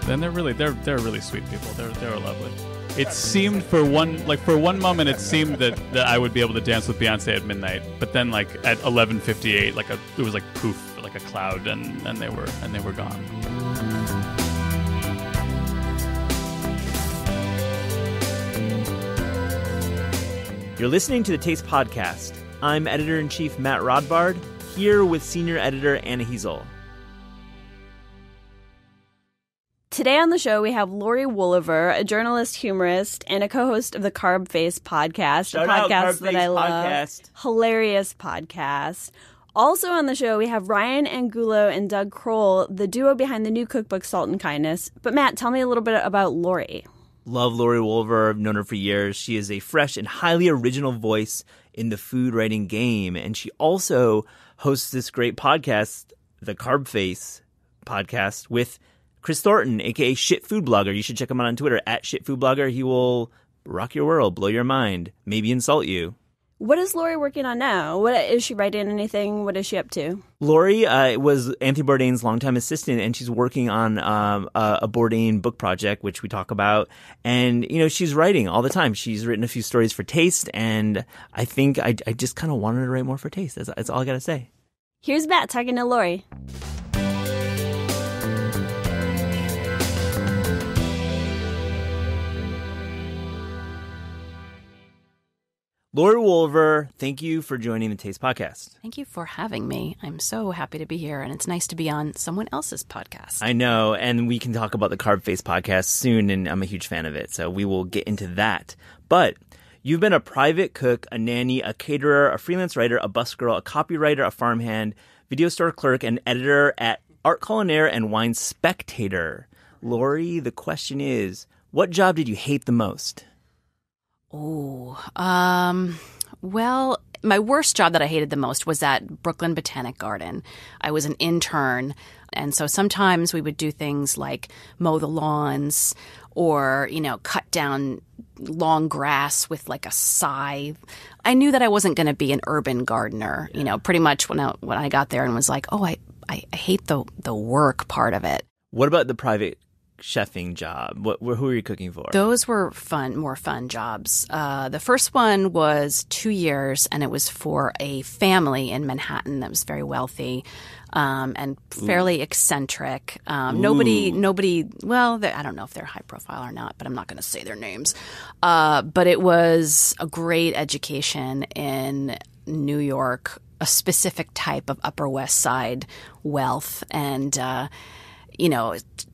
And they're really sweet people. They're lovely. It seemed for one moment it seemed that I would be able to dance with Beyonce at midnight, but then like at 11:58, it was like poof, like a cloud, and they were gone. You're listening to the Taste Podcast. I'm Editor-in-Chief Matt Rodbard, here with Senior Editor Anna Hezel. Today on the show, we have Laurie Woolever, a journalist, humorist, and a co-host of the Carbface podcast, Shout a podcast out, that I love. Podcast. Hilarious podcast. Also on the show, we have Ryan Angulo and Doug Crowell, the duo behind the new cookbook Salt and Kindness. But Matt, tell me a little bit about Laurie. Love Laurie Woolever. I've known her for years. She is a fresh and highly original voice in the food writing game. And she also hosts this great podcast, the Carbface podcast, with Chris Thornton, a.k.a. Shit Food Blogger. You should check him out on Twitter, @ShitFoodBlogger. He will rock your world, blow your mind, maybe insult you. What is Laurie working on now? What is she writing anything? What is she up to? Laurie was Anthony Bourdain's longtime assistant, and she's working on a Bourdain book project, which we talk about. And, she's writing all the time. She's written a few stories for Taste, and I think I just kind of wanted to write more for Taste. That's all I got to say. Here's Matt talking to Laurie. Laurie Woolever, thank you for joining the Taste Podcast. Thank you for having me. I'm so happy to be here, and it's nice to be on someone else's podcast. I know, and we can talk about the Carbface podcast soon, and I'm a huge fan of it, so we will get into that. But you've been a private cook, a nanny, a caterer, a freelance writer, a busgirl, a copywriter, a farmhand, video store clerk, and editor at Art Culinaire and Wine Spectator. Laurie, the question is, what job did you hate the most? Well, my worst job that I hated the most was at Brooklyn Botanic Garden. I was an intern, and so sometimes we would do things like mow the lawns or, cut down long grass with like a scythe. I knew that I wasn't going to be an urban gardener, pretty much when I got there and was like, oh, I hate the work part of it. What about the private chefing job? Who are you cooking for? Those were more fun jobs. The first one was 2 years, and it was for a family in Manhattan that was very wealthy and fairly eccentric. Nobody. Well, I don't know if they're high profile or not, but I'm not going to say their names. But it was a great education in New York, a specific type of Upper West Side wealth, and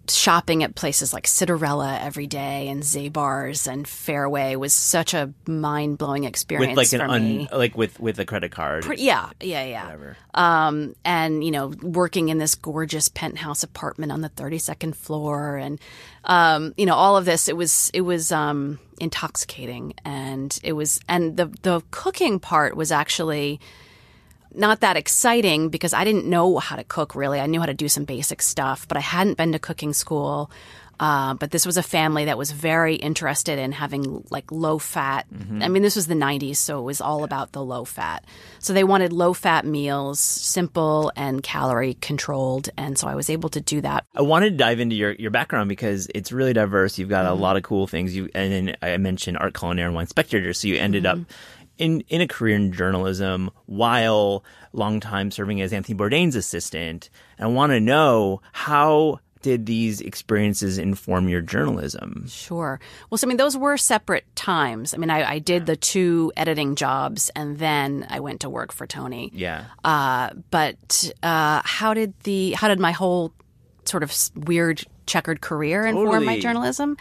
shopping at places like Cinderella every day and Zabar's and Fairway was such a mind-blowing experience with for me. With a credit card. Yeah. Whatever. And working in this gorgeous penthouse apartment on the 32nd floor, and all of this, it was intoxicating, and the cooking part was actually not that exciting because I didn't know how to cook, really. I knew how to do some basic stuff, but I hadn't been to cooking school. But this was a family that was very interested in having like low fat. Mm-hmm. I mean, this was the 90s, so it was all about the low fat. So they wanted low fat meals, simple and calorie controlled. And so I was able to do that. I wanted to dive into your background because it's really diverse. You've got a lot of cool things. And then I mentioned Art Culinaire and Wine Spectator. So you ended up in a career in journalism while long time serving as Anthony Bourdain's assistant. And I want to know, how did these experiences inform your journalism? Sure. Well, so, those were separate times. I did the 2 editing jobs, and then I went to work for Tony. Yeah. But how did my whole sort of weird checkered career inform my journalism?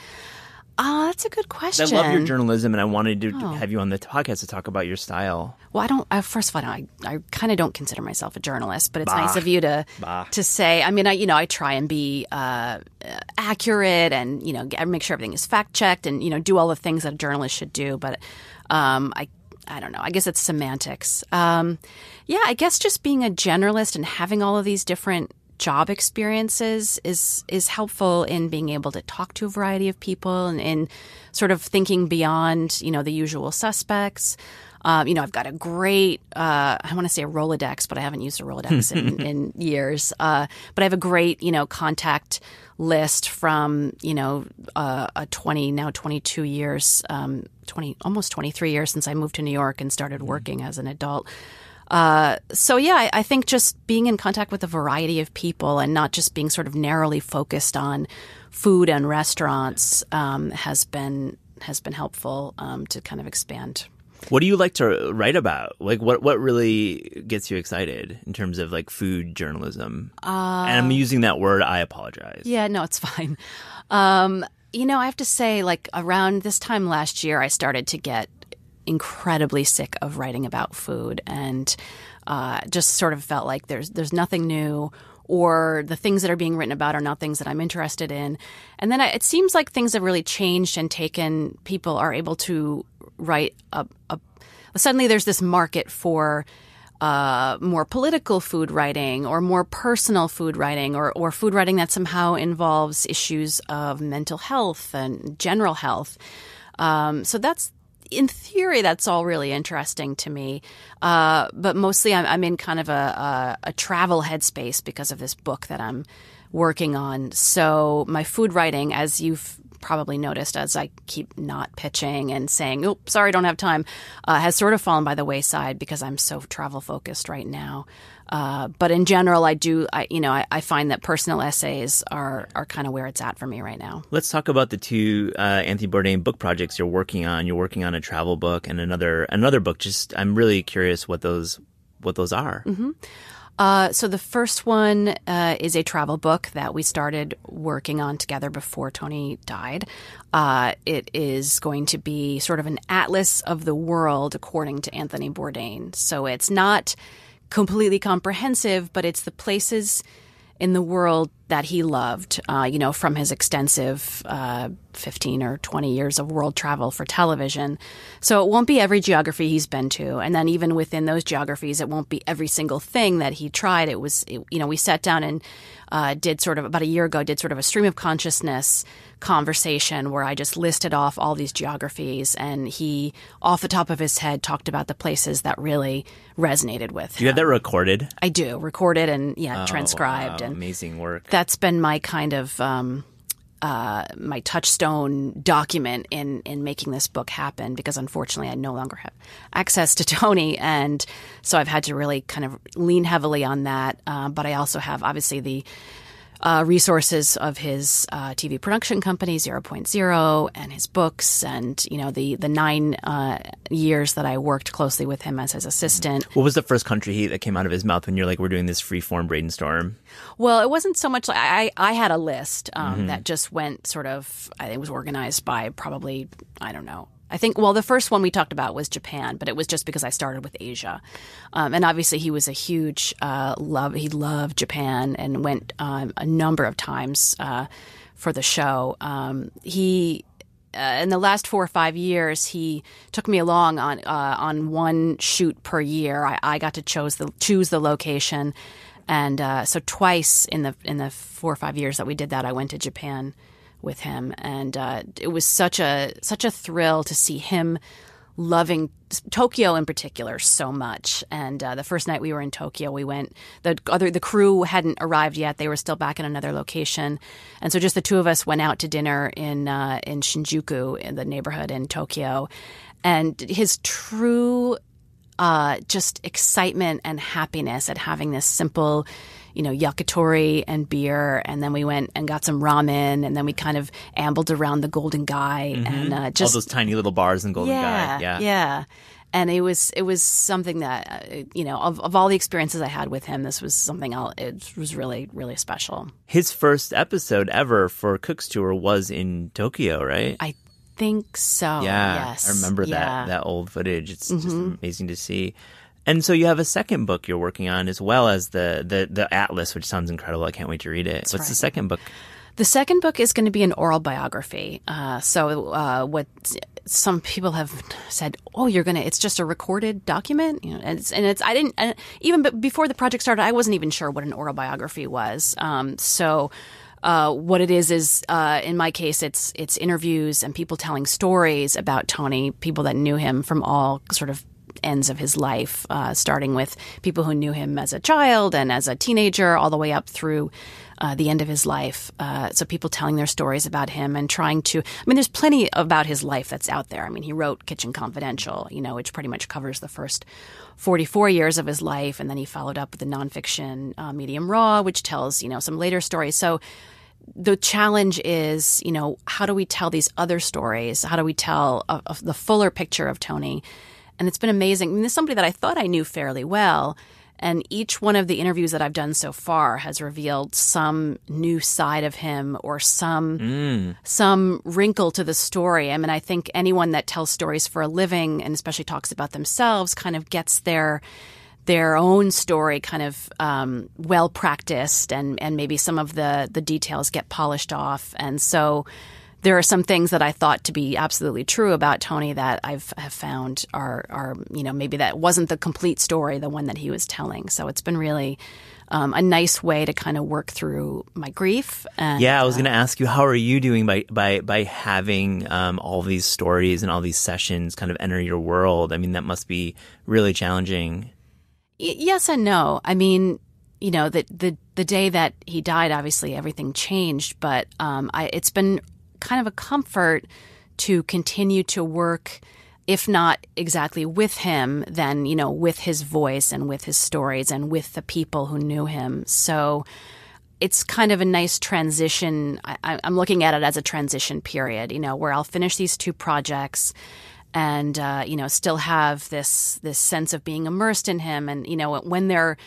That's a good question. I love your journalism, and I wanted to have you on the podcast to talk about your style. Well, first of all, I kind of don't consider myself a journalist, but it's nice of you to say. I try and be accurate, and make sure everything is fact checked, and do all the things that a journalist should do. But I don't know. I guess it's semantics. I guess just being a generalist and having all of these different job experiences is helpful in being able to talk to a variety of people and in sort of thinking beyond, the usual suspects. I've got a great, I want to say a Rolodex, but I haven't used a Rolodex in years. But I have a great, contact list from, a 22 years, almost 23 years since I moved to New York and started working as an adult. I think just being in contact with a variety of people and not just being sort of narrowly focused on food and restaurants has been helpful to kind of expand. What do you like to write about? Like, what really gets you excited in terms of like food journalism? And I'm using that word. I apologize. Yeah, no, it's fine. I have to say, like around this time last year, I started to get incredibly sick of writing about food, and just sort of felt like there's nothing new, or the things that are being written about are not things that I'm interested in. And then it seems like things have really changed and people are able to write suddenly there's this market for more political food writing or more personal food writing or food writing that somehow involves issues of mental health and general health. So that's, in theory, that's all really interesting to me. But mostly I'm in kind of a travel headspace because of this book that I'm working on. So my food writing, as you've probably noticed as I keep not pitching and saying, oh, sorry, don't have time, has sort of fallen by the wayside because I'm so travel focused right now. But in general, I find that personal essays are kind of where it's at for me right now. Let's talk about the two Anthony Bourdain book projects you're working on. You're working on a travel book and another book. Just I'm really curious what those are. Mm-hmm. So the first one is a travel book that we started working on together before Tony died. It is going to be sort of an atlas of the world according to Anthony Bourdain. So it's not completely comprehensive, but it's the places in the world that he loved, from his extensive 15 or 20 years of world travel for television. So it won't be every geography he's been to. And then even within those geographies, it won't be every single thing that he tried. We sat down and about a year ago, did sort of a stream of consciousness conversation where I just listed off all these geographies, and he, off the top of his head, talked about the places that really resonated with him. Do you have that recorded? I do. Recorded and transcribed. Wow, and amazing work. That's been my kind of my touchstone document in making this book happen, because unfortunately I no longer have access to Tony, and so I've had to really kind of lean heavily on that. But I also have obviously the resources of his TV production company 0.0 and his books, and the 9 years that I worked closely with him as his assistant. What was the first country that came out of his mouth when you're like, we're doing this free-form brainstorm? Well, it wasn't so much like I had a list that just went sort of, it was organized by probably, I don't know. I think, the first one we talked about was Japan, but it was just because I started with Asia. And obviously he was a huge he loved Japan and went a number of times for the show. He in the last 4 or 5 years, he took me along on one shoot per year. I got to choose the location. And so twice in the 4 or 5 years that we did that, I went to Japan with him, and it was such a thrill to see him loving Tokyo in particular so much. And the first night we were in Tokyo, we went. The crew hadn't arrived yet; they were still back in another location, and so just the two of us went out to dinner in Shinjuku, in the neighborhood in Tokyo, and his true just excitement and happiness at having this simple, yakitori and beer, and then we went and got some ramen, and then we kind of ambled around the Golden Guy, and just all those tiny little bars in Golden Guy. Yeah. And it was something that of all the experiences I had with him, this was something it was really, really special. His first episode ever for Cook's Tour was in Tokyo, right? I think so. Yeah, yes. I remember that old footage. It's just amazing to see. And so you have a second book you're working on, as well as the Atlas, which sounds incredible. I can't wait to read it. What's the second book? The second book is going to be an oral biography. What some people have said, it's just a recorded document, even before the project started, I wasn't even sure what an oral biography was. What it is in my case, it's interviews and people telling stories about Tony, people that knew him from all sort of ends of his life, starting with people who knew him as a child and as a teenager, all the way up through the end of his life. So people telling their stories about him and trying to, there's plenty about his life that's out there. He wrote Kitchen Confidential, which pretty much covers the first 44 years of his life. And then he followed up with the nonfiction Medium Raw, which tells, some later stories. So the challenge is, how do we tell these other stories? How do we tell the fuller picture of Tony? And it's been amazing. This is somebody that I thought I knew fairly well. And each one of the interviews that I've done so far has revealed some new side of him or some wrinkle to the I think anyone that tells stories for a living and especially talks about themselves kind of gets their own story kind of well practiced and maybe some of the details get polished off. And so there are some things that I thought to be absolutely true about Tony that have found are maybe that wasn't the complete story, the one that he was telling. So it's been really a nice way to kind of work through my grief. And, I was going to ask you, how are you doing by having all these stories and all these sessions kind of enter your world? That must be really challenging. Yes and no. The day that he died, obviously everything changed, but it's been kind of a comfort to continue to work, if not exactly with him, then, with his voice and with his stories and with the people who knew him. So it's kind of a nice transition. I'm looking at it as a transition period, where I'll finish these two projects and, still have this sense of being immersed in him. And, when they're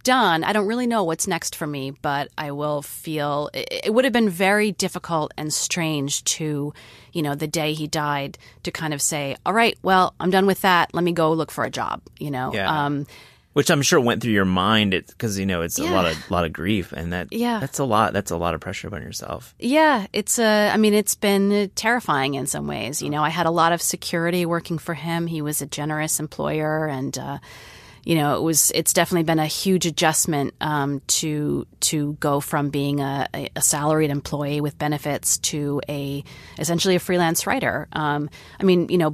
done, I don't really know what's next for me, but I will feel it would have been very difficult and strange to, the day he died to kind of say, all right, well, I'm done with that. Let me go look for a job, Which I'm sure went through your mind because, it's a lot of grief and that's a lot of pressure on yourself. Yeah. It's been terrifying in some ways. I had a lot of security working for him. He was a generous employer and, it's definitely been a huge adjustment to go from being a salaried employee with benefits to essentially a freelance writer.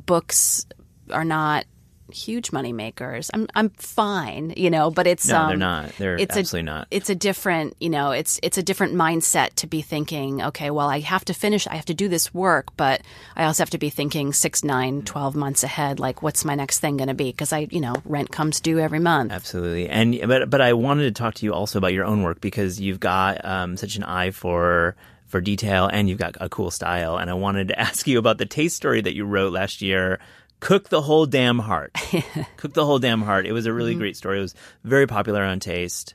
Books are not huge money makers. I'm fine, but it's they're not. They're absolutely not. It's a different, it's a different mindset to be thinking, okay, well, I have to do this work, but I also have to be thinking 6, 9, 12 months ahead, like what's my next thing going to be? Because rent comes due every month. Absolutely. And but I wanted to talk to you also about your own work because you've got such an eye for detail and you've got a cool style. And I wanted to ask you about the taste story that you wrote last year. Cook the Whole Damn Heart. Cook the Whole Damn Heart. It was a really great story. It was very popular on Taste.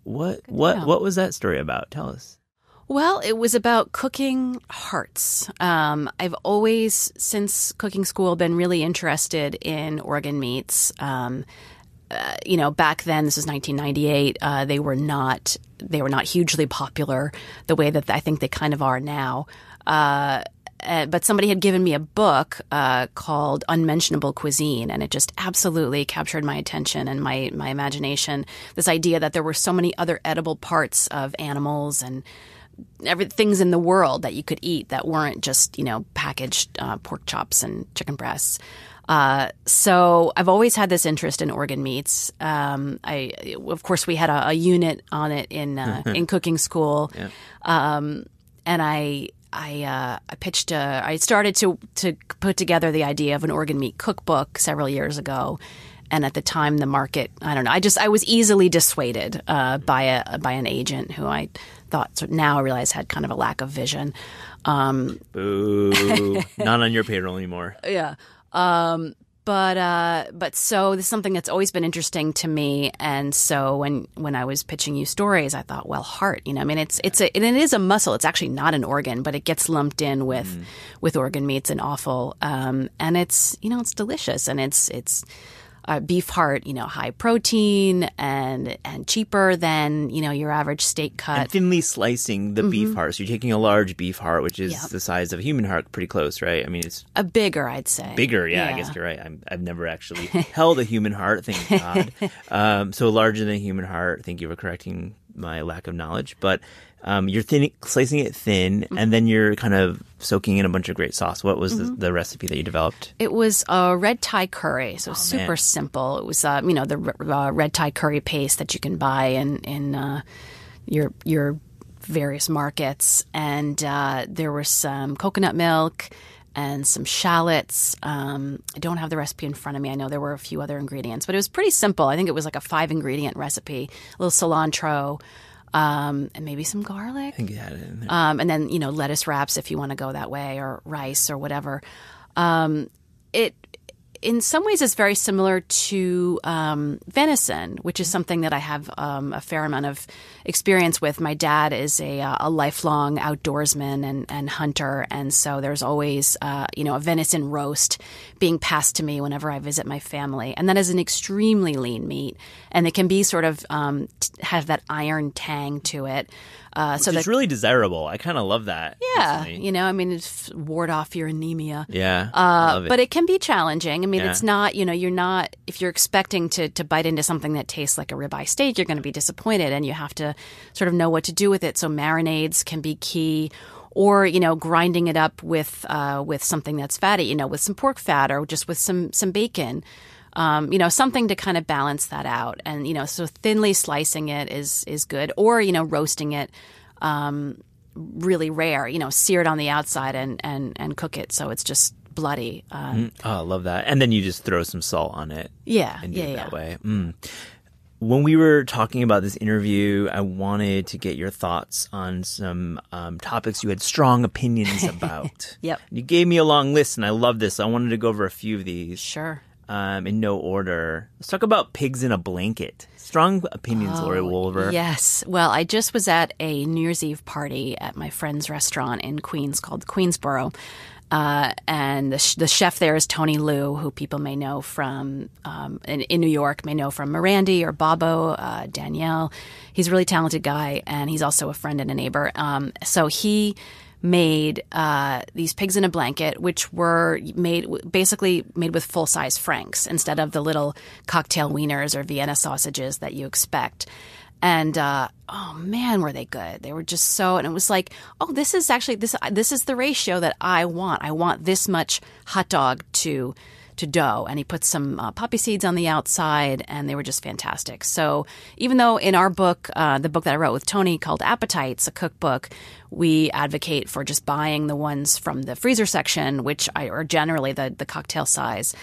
What was that story about? Tell us. Well, it was about cooking hearts. I've always, since cooking school, been really interested in organ meats. Back then, this was 1998. They were not hugely popular the way that I think they kind of are now. But somebody had given me a book called Unmentionable Cuisine, and it just absolutely captured my attention and my imagination. This idea that there were so many other edible parts of animals and things in the world that you could eat that weren't just, packaged pork chops and chicken breasts. So I've always had this interest in organ meats. Of course, we had a unit on it in cooking school, and I started to put together the idea of an organ meat cookbook several years ago. And at the time, the market, I don't know, I was easily dissuaded by an agent who I thought, so now I realize had kind of a lack of vision. Boo. Not on your payroll anymore. Yeah. But so this is something that's always been interesting to me. And so when I was pitching you stories, I thought, well, heart, it is a muscle. It's actually not an organ, but it gets lumped in with organ meats and offal. And it's, it's delicious and it's beef heart, high protein and cheaper than, your average steak cut. And thinly slicing the beef heart. So you're taking a large beef heart, which is the size of a human heart, pretty close, right? It's a bigger, I'd say. Bigger, yeah. I guess you're right. I've never actually held a human heart, thank God. So larger than a human heart. Thank you for correcting my lack of knowledge. But you're slicing it thin, and then you're kind of soaking in a bunch of great sauce. What was the recipe that you developed? It was a red Thai curry, so super simple. It was the red Thai curry paste that you can buy in your various markets, and there was some coconut milk and some shallots. I don't have the recipe in front of me. I know there were a few other ingredients, but it was pretty simple. I think it was like a 5-ingredient recipe. A little cilantro, and maybe some garlic. I think you had it in there. And then, lettuce wraps if you want to go that way, or rice or whatever. It in some ways is very similar to venison, which is something that I have a fair amount of experience with. My dad is a lifelong outdoorsman and hunter, and so there's always a venison roast being passed to me whenever I visit my family. And that is an extremely lean meat, and it can be sort of have that iron tang to it. So it's really desirable. I kind of love that. Yeah, personally. it's ward off your anemia. Yeah, love it. But it can be challenging. I mean, it's not, you're not, if you're expecting to bite into something that tastes like a ribeye steak, you're going to be disappointed, and you have to sort of know what to do with it. So marinades can be key, or, grinding it up with something that's fatty, with some pork fat or just with some bacon. Something to kind of balance that out. And, so thinly slicing it is good. Or, roasting it really rare, sear it on the outside and cook it so it's just bloody. Oh, I love that. And then you just throw some salt on it. Yeah. And do it that way. When we were talking about this interview, I wanted to get your thoughts on some topics you had strong opinions about. Yep. You gave me a long list, and I love this. I wanted to go over a few of these. Sure. In no order. Let's talk about pigs in a blanket. Strong opinions, Laurie Woolever. Yes. Well, I just was at a New Year's Eve party at my friend's restaurant in Queens called Queensboro. And the chef there is Tony Liu, who people may know from, in New York, may know from Mirandi or Bobo, Danielle. He's a really talented guy, and he's also a friend and a neighbor. So he made these pigs in a blanket, which were basically made with full-size franks instead of the little cocktail wieners or Vienna sausages that you expect. And oh man, were they good! They were just so, and it was like, oh, this is actually this is the ratio that I want. I want this much hot dog to dough. And he put some poppy seeds on the outside, and they were just fantastic. So even though in our book, the book that I wrote with Tony called Appetites, a cookbook, we advocate for just buying the ones from the freezer section, which are generally the cocktail size.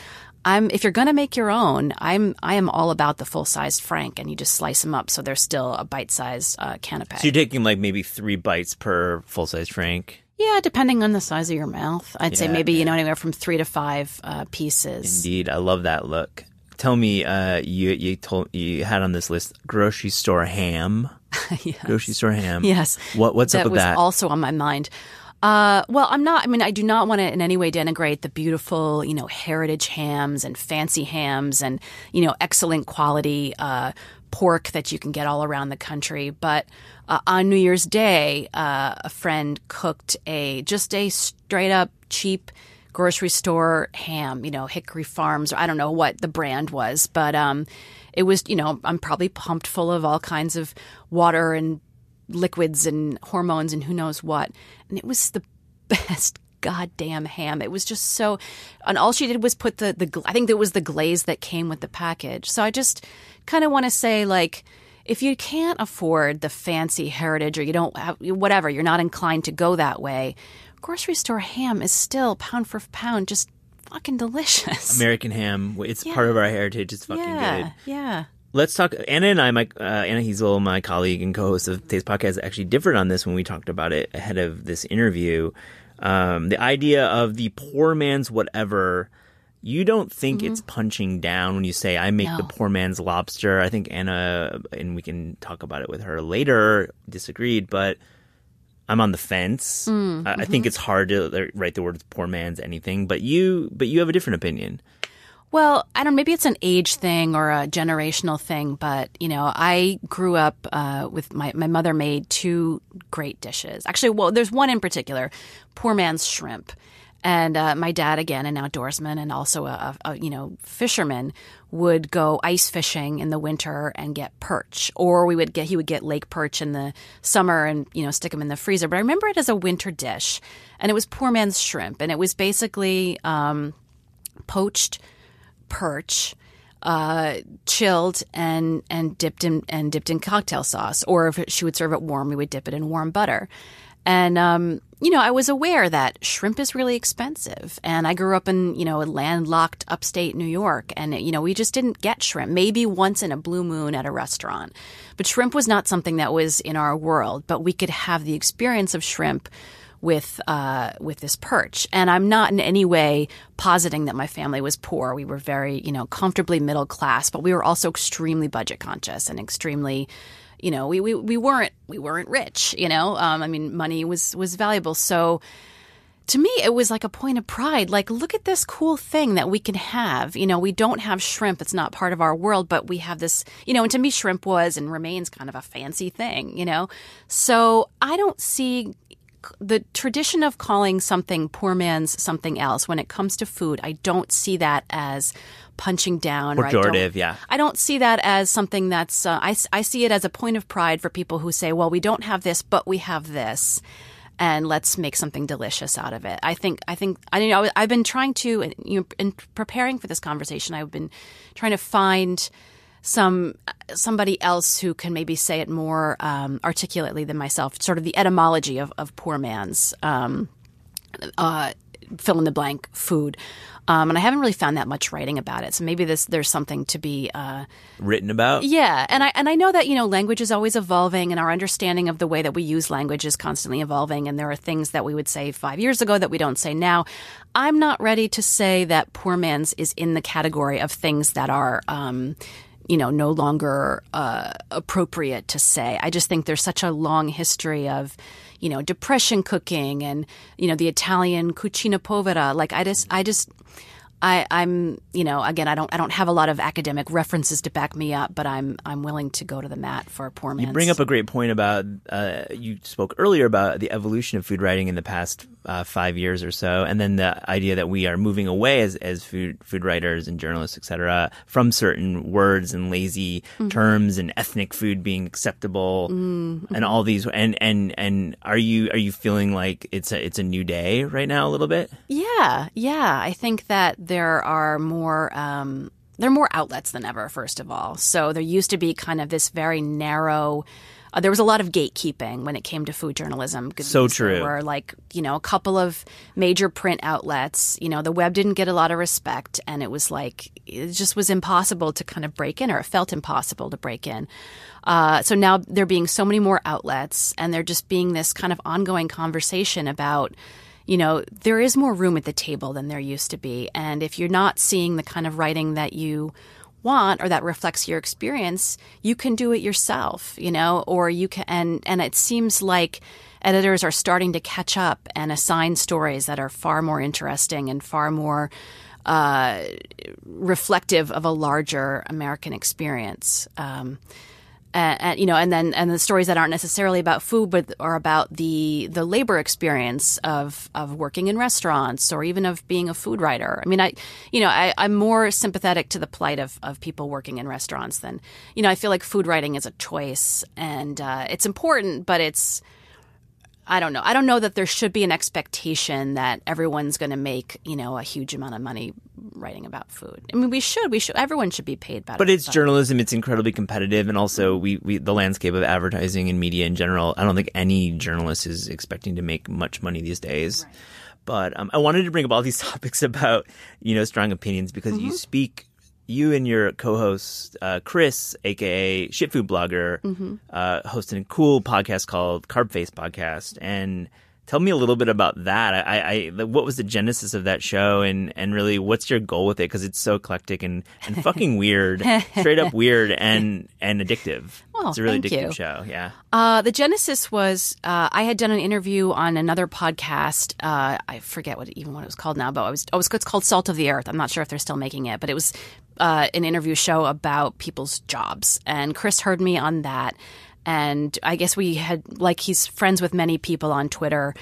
If you're going to make your own, I am all about the full-sized frank, and you just slice them up so they're still a bite-sized canapé. So you're taking like maybe 3 bites per full-sized frank? Yeah, depending on the size of your mouth. I'd say maybe, anywhere from 3 to 5 pieces. Indeed. I love that look. Tell me, you had on this list grocery store ham. Yes. Grocery store ham. Yes. What's up with that? That was also on my mind. Well, I do not want to in any way denigrate the beautiful, heritage hams and fancy hams and, excellent quality pork that you can get all around the country. But on New Year's Day, a friend cooked just a straight up cheap grocery store ham, Hickory Farms, or I don't know what the brand was, but it was, I'm probably pumped full of all kinds of water and liquids and hormones and who knows what. And it was the best goddamn ham. It was just so, and all she did was put I think it was the glaze that came with the package. So I just kind of want to say, like, if you can't afford the fancy heritage, or you don't have, whatever, you're not inclined to go that way, grocery store ham is still pound for pound just fucking delicious. American ham, it's part of our heritage. It's fucking good. Yeah. Let's talk. Anna and I, Anna Heasel, my colleague and co-host of Taste Podcast, actually differed on this when we talked about it ahead of this interview. The idea of the poor man's whatever, you don't think it's punching down when you say, I make the poor man's lobster. I think Anna, and we can talk about it with her later, disagreed, but I'm on the fence. I think it's hard to write the words poor man's anything, but you have a different opinion. Well, I don't know, maybe it's an age thing or a generational thing, but, I grew up with my mother made 2 great dishes. Actually, well, there's one in particular, poor man's shrimp. And my dad, again, an outdoorsman and also a fisherman, would go ice fishing in the winter and get perch, or he would get lake perch in the summer and, stick them in the freezer. But I remember it as a winter dish, and it was poor man's shrimp, and it was basically poached perch, chilled and dipped in cocktail sauce. Or if she would serve it warm, we would dip it in warm butter. And I was aware that shrimp is really expensive. And I grew up in, a landlocked upstate New York. And, we just didn't get shrimp, maybe once in a blue moon at a restaurant. But shrimp was not something that was in our world. But we could have the experience of shrimp with this perch. And I'm not in any way positing that my family was poor. We were very, comfortably middle class. But we were also extremely budget conscious and extremely... we weren't rich, money was valuable. So to me, it was like a point of pride. Like, look at this cool thing that we can have. We don't have shrimp. It's not part of our world, but we have this, and to me, shrimp was and remains kind of a fancy thing, So I don't see the tradition of calling something poor man's something else when it comes to food. I don't see that as punching down. Pejorative, yeah. I don't see that as something that's I see it as a point of pride for people who say, well, we don't have this, but we have this, and let's make something delicious out of it. I've been trying to, in preparing for this conversation, I've been trying to find somebody else who can maybe say it more articulately than myself, sort of the etymology of poor man's fill in the blank food. And I haven't really found that much writing about it. So maybe there's something to be written about. Yeah. And I know that, language is always evolving, and our understanding of the way that we use language is constantly evolving. And there are things that we would say 5 years ago that we don't say now. I'm not ready to say that poor man's is in the category of things that are no longer appropriate to say. I just think there's such a long history of, depression cooking and, the Italian cucina povera. Like I'm again, I don't have a lot of academic references to back me up, but I'm willing to go to the mat for poor man's. You bring up a great point about you spoke earlier about the evolution of food writing in the past 5 years or so, and then the idea that we are moving away as food writers and journalists, et cetera, from certain words and lazy terms and ethnic food being acceptable and all these. And are you feeling like it's a new day right now a little bit? Yeah. I think that there are more outlets than ever, first of all. So there used to be kind of this very narrow there was a lot of gatekeeping when it came to food journalism. So true. There were a couple of major print outlets. The web didn't get a lot of respect, and it was it just was impossible to kind of break in, or it felt impossible to break in. So now there being so many more outlets, and there just being this kind of ongoing conversation about, there is more room at the table than there used to be. And if you're not seeing the kind of writing that you want or that reflects your experience, you can do it yourself, or you can. And it seems like editors are starting to catch up and assign stories that are far more interesting and far more reflective of a larger American experience. And the stories that aren't necessarily about food, but are about the labor experience of working in restaurants, or even of being a food writer. I mean, I'm more sympathetic to the plight of people working in restaurants than, I feel like food writing is a choice, and it's important, but I don't know. I don't know that there should be an expectation that everyone's going to make, a huge amount of money writing about food. I mean, we should. Everyone should be paid better. But it's journalism. It's incredibly competitive. And also the landscape of advertising and media in general, I don't think any journalist is expecting to make much money these days. Right. But I wanted to bring up all these topics about, strong opinions, because you and your co-host, Chris, a.k.a. Shit Food Blogger, hosted a cool podcast called Carbface Podcast. And tell me a little bit about that. What was the genesis of that show, and really what's your goal with it? Because it's so eclectic and fucking weird, straight up weird and addictive. Well, it's a really thank addictive you. show, yeah. The genesis was I had done an interview on another podcast. I forget what it was called now, but it's called Salt of the Earth. I'm not sure if they're still making it, but it was an interview show about people's jobs. And Chris heard me on that. And I guess we had, like, he's friends with many people on Twitter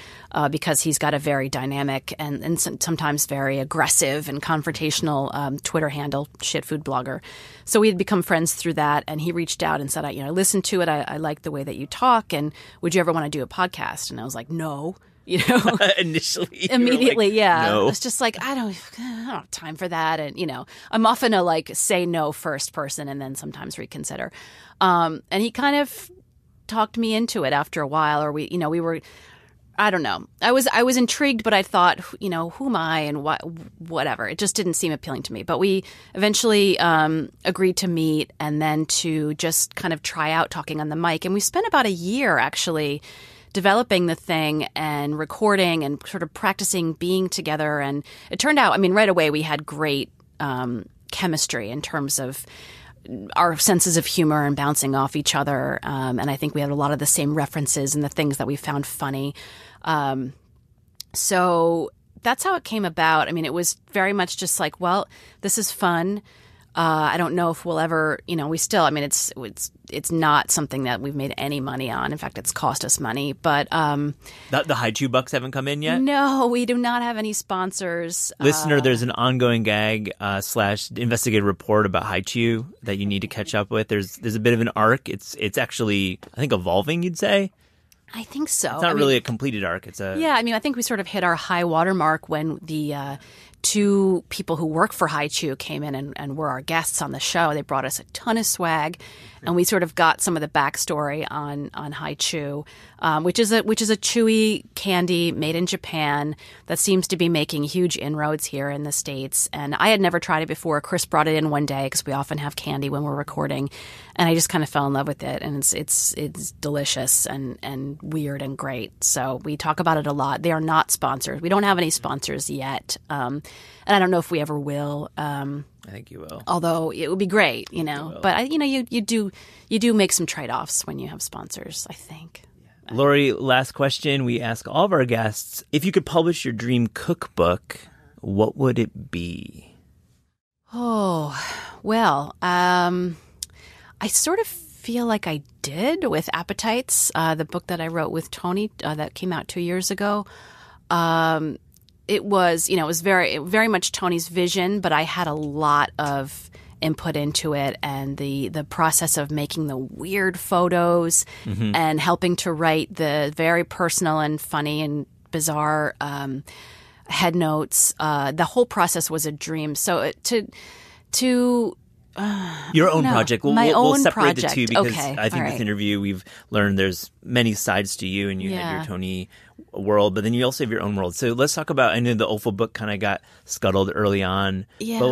because he's got a very dynamic and sometimes very aggressive and confrontational Twitter handle, Shit Food Blogger. So we had become friends through that. And he reached out and said, I listened to it. I like the way that you talk. And would you ever want to do a podcast? And I was like, no. Immediately, like, yeah. No. It's just like, I don't have time for that. And, I'm often a like say no first person and then sometimes reconsider. And he kind of talked me into it after a while, or we were, I don't know. I was intrigued, but I thought, who am I and whatever. It just didn't seem appealing to me. But we eventually agreed to meet and then to just kind of try out talking on the mic. And we spent about a year actually developing the thing and recording and sort of practicing being together. And it turned out, right away we had great chemistry in terms of our senses of humor and bouncing off each other. And I think we had a lot of the same references and the things that we found funny. So that's how it came about. It was very much just like, well, this is fun. I don't know if we'll ever, we still, it's not something that we've made any money on. In fact, it's cost us money, but, the High Chew bucks haven't come in yet? No, we do not have any sponsors. Listener, there's an ongoing gag / investigative report about High Chew that you need to catch up with. There's a bit of an arc. It's actually, I think, evolving, you'd say. I think so. It's not really a completed arc. Yeah, I think we sort of hit our high water mark when the two people who work for High Chew came in and were our guests on the show. They brought us a ton of swag, and we sort of got some of the backstory on High Chew, which is a chewy candy made in Japan that seems to be making huge inroads here in the States. And I had never tried it before. Chris brought it in one day because we often have candy when we're recording, and I just kind of fell in love with it. And it's delicious and weird and great. So we talk about it a lot. They are not sponsors. We don't have any sponsors yet. And I don't know if we ever will. I think you will. Although it would be great, But you do make some trade-offs when you have sponsors, I think. Yeah. Laurie, last question. We ask all of our guests, if you could publish your dream cookbook, what would it be? Oh, well, I sort of feel like I did with Appetites, the book that I wrote with Tony that came out 2 years ago. It was, it was very, very much Tony's vision, but I had a lot of input into it, and the process of making the weird photos and helping to write the very personal and funny and bizarre head notes. The whole process was a dream. So your own project. We'll separate project. The two because okay. I think this interview we've learned there's many sides to you, and you had your Tony world, but then you also have your own world. So let's talk about. I know the Opal book kind of got scuttled early on. Yeah. But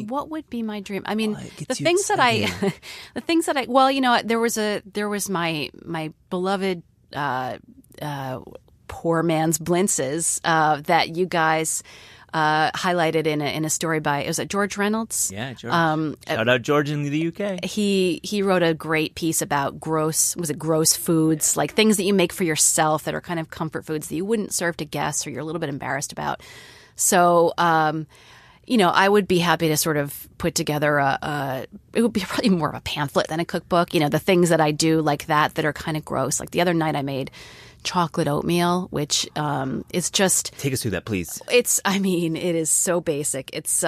what would be my dream? The things that I well, there was my beloved poor man's blintzes that you guys highlighted in a story by, was it George Reynolds? Yeah, George. Shout out George in the UK. He wrote a great piece about gross foods, like things that you make for yourself that are kind of comfort foods that you wouldn't serve to guests or you're a little bit embarrassed about. So, I would be happy to sort of put together it would be probably more of a pamphlet than a cookbook. The things that I do like that are kind of gross. Like the other night I made chocolate oatmeal, which is just... Take us through that, please. It is so basic. It's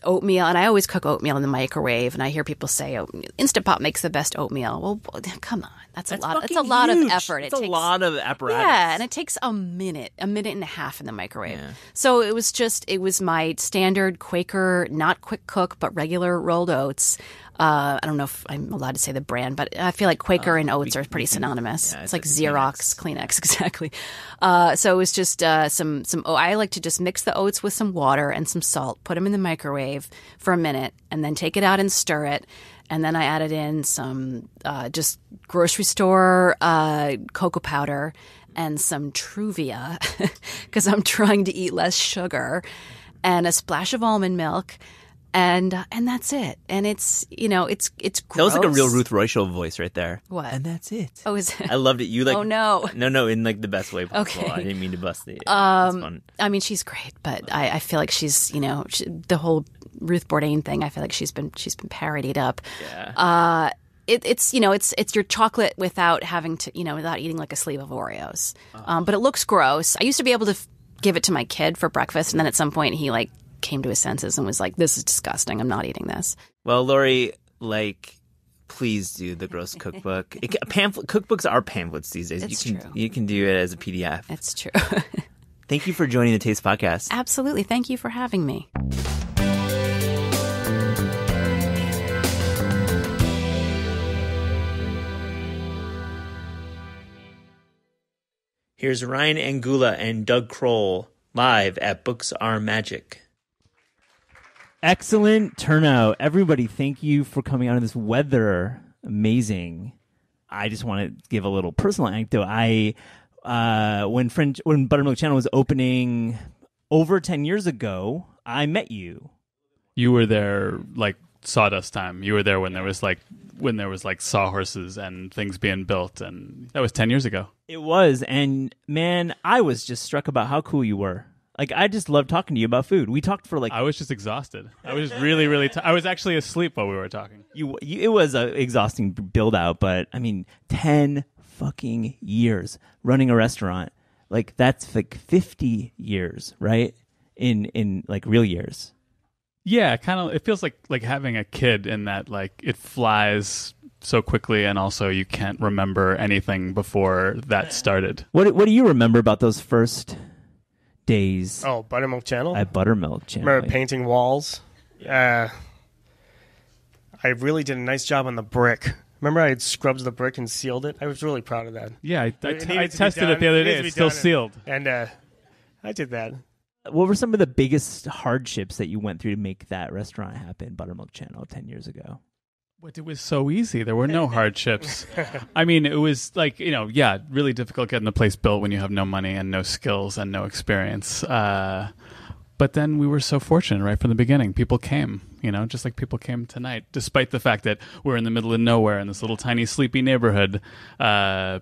oatmeal, and I always cook oatmeal in the microwave, and I hear people say, Instant Pot makes the best oatmeal. Well, come on. That's a lot of effort. It's a lot of apparatus. Yeah, and it takes a minute and a half in the microwave. Yeah. So it was my standard Quaker, not quick cook, but regular rolled oats. I don't know if I'm allowed to say the brand, but I feel like Quaker and oats are pretty synonymous. Yeah, it's like Xerox, Kleenex, exactly. So it was just some. I like to just mix the oats with some water and some salt, put them in the microwave for a minute, and then take it out and stir it. And then I added in some just grocery store cocoa powder and some Truvia because I'm trying to eat less sugar, and a splash of almond milk. And that's it. And it's gross. That was like a real Ruth Royschel voice right there. What? And that's it. Oh, is it? I loved it. You like? Oh no. No, in like the best way possible. Okay. I didn't mean to bust the. It's fun. She's great, but I feel like she's the whole Ruth Bourdain thing. I feel like she's been parodied up. Yeah. it's your chocolate without having to, without eating like a sleeve of Oreos. But it looks gross. I used to be able to give it to my kid for breakfast, and then at some point he like came to his senses and was like, "This is disgusting. I'm not eating this." Well, Laurie, please do the gross cookbook. Cookbooks are pamphlets these days. It's true. You can do it as a PDF. It's true. Thank you for joining the Taste Podcast. Absolutely. Thank you for having me. Here's Ryan Angulo and Doug Crowell live at Books Are Magic. Excellent turnout. Everybody, thank you for coming out in this weather. Amazing. I just want to give a little personal anecdote. When Buttermilk Channel was opening over 10 years ago, I met you. You were there like sawdust time. You were there when there was like sawhorses and things being built, and that was 10 years ago. It was, and man, I was just struck about how cool you were. Like, I just loved talking to you about food. We talked for I was just exhausted. I was really, really I was actually asleep while we were talking. It was an exhausting build out, but I mean, 10 fucking years running a restaurant. Like, that's like 50 years, right? In like real years. Yeah, it feels like having a kid in that, like, it flies so quickly, and also you can't remember anything before that started. What do you remember about those first days? Oh, Buttermilk Channel? At Buttermilk Channel. Remember painting walls? I really did a nice job on the brick. Remember I had scrubbed the brick and sealed it? I was really proud of that. Yeah, I tested it the other day. It's still sealed. And I did that. What were some of the biggest hardships that you went through to make that restaurant happen, Buttermilk Channel, 10 years ago? But it was so easy. There were no hardships. I mean, it was like, really difficult getting the place built when you have no money and no skills and no experience. But then we were so fortunate right from the beginning. People came, just like people came tonight. Despite the fact that we're in the middle of nowhere in this little tiny sleepy neighborhood,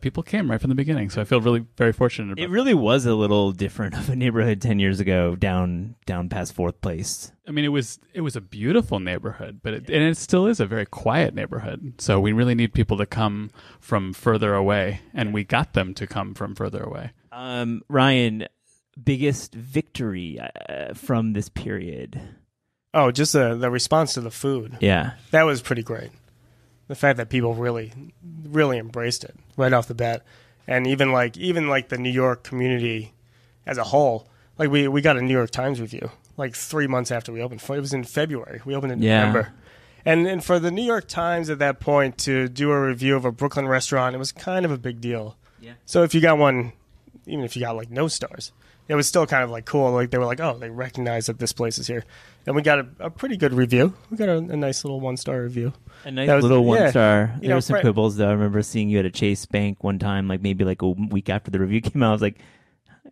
people came right from the beginning. So I feel really very fortunate about it. It really was a little different of a neighborhood 10 years ago down past 4th Place. I mean, it was a beautiful neighborhood, but it still is a very quiet neighborhood. So we really need people to come from further away, and we got them to come from further away. Ryan, biggest victory from this period? Oh, just the response to the food. Yeah. That was pretty great. The fact that people really, really embraced it right off the bat. And even like the New York community as a whole, like we got a New York Times review like 3 months after we opened. It was in February. We opened in November. And for the New York Times at that point to do a review of a Brooklyn restaurant, it was kind of a big deal. Yeah. So if you got one, even if you got like no stars, it was still kind of like cool. Like they were like, oh, they recognize that this place is here. And we got a pretty good review. We got a nice little 1-star review. A nice little 1-star. There were some Frank, quibbles, though. I remember seeing you at a Chase Bank one time, like maybe like a week after the review came out. I was like,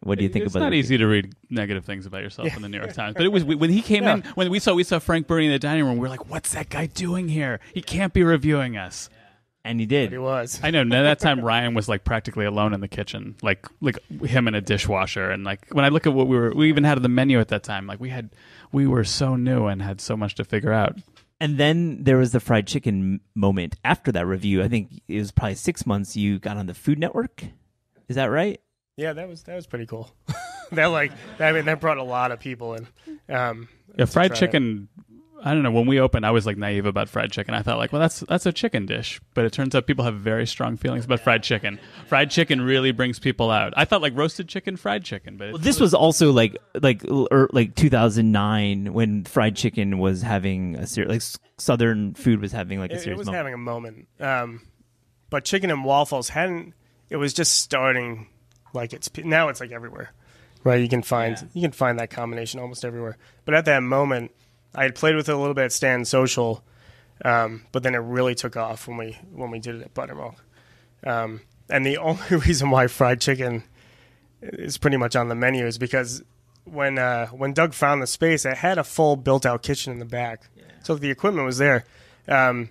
what do you think about it? It's not easy to read negative things about yourself in the New York Times. But it was when he came in, when we saw Frank Bourdain in the dining room, we were like, what's that guy doing here? He can't be reviewing us. And he did. But he was. I know. At that time, Ryan was like practically alone in the kitchen, like him and a dishwasher. And like when I look at what we even had on the menu at that time, like we were so new and had so much to figure out. And then there was the fried chicken moment after that review. I think it was probably 6 months. You got on the Food Network. Is that right? Yeah, that was pretty cool. that brought a lot of people in. Fried chicken. I don't know. When we opened, I was like naive about fried chicken. I thought like, well, that's a chicken dish, but it turns out people have very strong feelings about fried chicken. Fried chicken really brings people out. I thought like roasted chicken, fried chicken, but this was also like 2009 when fried chicken was having a serious, like Southern food was having like a serious. It was moment. having a moment, but chicken and waffles hadn't. It was just starting. Like now it's like everywhere, right? You can find that combination almost everywhere. But at that moment, I had played with it a little bit at Stand Social, but then it really took off when we did it at Buttermilk. And the only reason why fried chicken is pretty much on the menu is because when Doug found the space, it had a full built-out kitchen in the back, so the equipment was there, and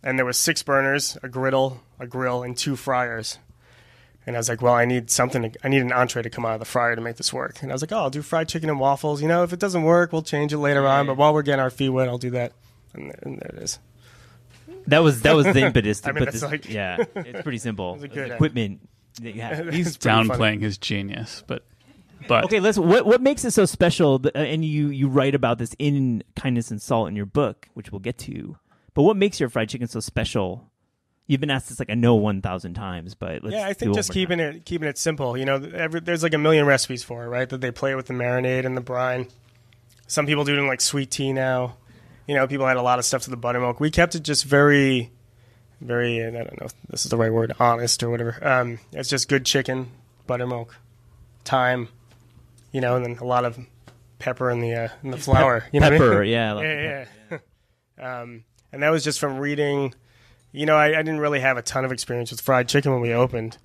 there was 6 burners, a griddle, a grill, and 2 fryers. And I was like, well, I need an entree to come out of the fryer to make this work. And I was like, oh, I'll do fried chicken and waffles. If it doesn't work, we'll change it later on. But while we're getting our feet wet, I'll do that. And there it is. That was the impetus to I mean, put that's this. like- Yeah, it's pretty simple. It's a good- equipment that you have. He's It's pretty funny. downplaying his genius, but Okay, what makes it so special? And you write about this in Kindness and Salt in your book, which we'll get to. But what makes your fried chicken so special? You've been asked this like I know 1,000 times, but let's I do think it just one more time. keeping it simple. You know, there's like a million recipes for it, right? That they play with the marinade and the brine. Some people do it in like sweet tea now. You know, people add a lot of stuff to the buttermilk. We kept it just very, very. I don't know if this is the right word, honest or whatever. It's just good chicken, buttermilk, thyme. You know, and then a lot of pepper in the flour. You know what I mean? Pepper, yeah. I like Yeah. And that was just from reading. You know, I didn't really have a ton of experience with fried chicken when we opened.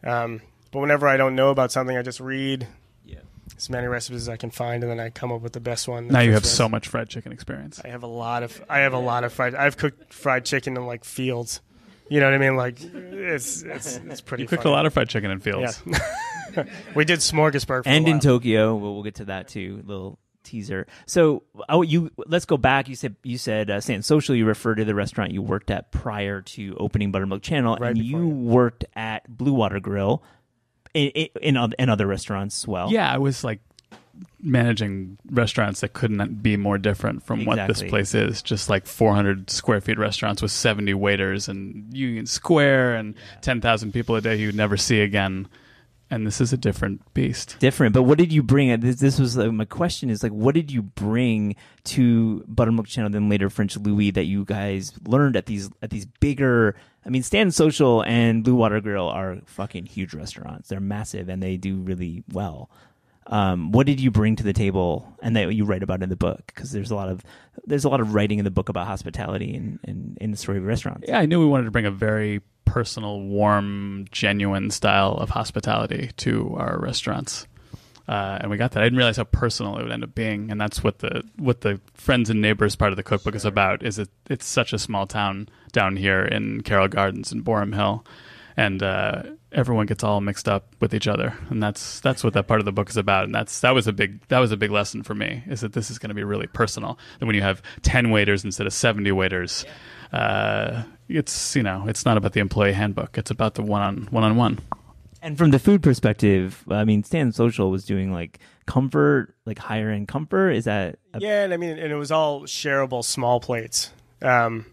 But whenever I don't know about something, I just read as many recipes as I can find, and then I come up with the best one. now you have so much fried chicken experience. I have a lot of fried. I've cooked fried chicken in like fields. You know what I mean? Like it's pretty. You cooked funny. a lot of fried chicken in fields. Yeah. We did smorgasbord for And a in while. Tokyo, we'll get to that too. Little teaser. So, let's go back. You said Stand Social. You referred to the restaurant you worked at prior to opening Buttermilk Channel, Right and before, you yeah. worked at Blue Water Grill, in other restaurants as well. Yeah, I was like managing restaurants that couldn't be more different from what this Exactly. place is. Just like 400 square feet restaurants with 70 waiters and Union Square and 10,000 people a day you'd never see again. And this is a different beast. Different, but what did you bring? This was my question is like, what did you bring to Buttermilk Channel, then later French Louie, that you guys learned at these bigger? I mean, Stand Social and Blue Water Grill are fucking huge restaurants. They're massive and they do really well. What did you bring to the table, and that you write about in the book? Because there's a lot of writing in the book about hospitality and in the story of restaurants. Yeah, I knew we wanted to bring a very personal, warm, genuine style of hospitality to our restaurants. And we got that. I didn't realize how personal it would end up being, and that's what the friends and neighbors part of the cookbook is about. Is it's such a small town down here in Carroll Gardens and Borum Hill, and everyone gets all mixed up with each other, and that's what that part of the book is about. And that was a big lesson for me, is that this is going to be really personal. That when you have 10 waiters instead of 70 waiters, it's not about the employee handbook. It's about the one-on-one. And from the food perspective, I mean, Stand Social was doing like comfort, like higher end comfort. Is that? Yeah, and I mean, and it was all shareable small plates. So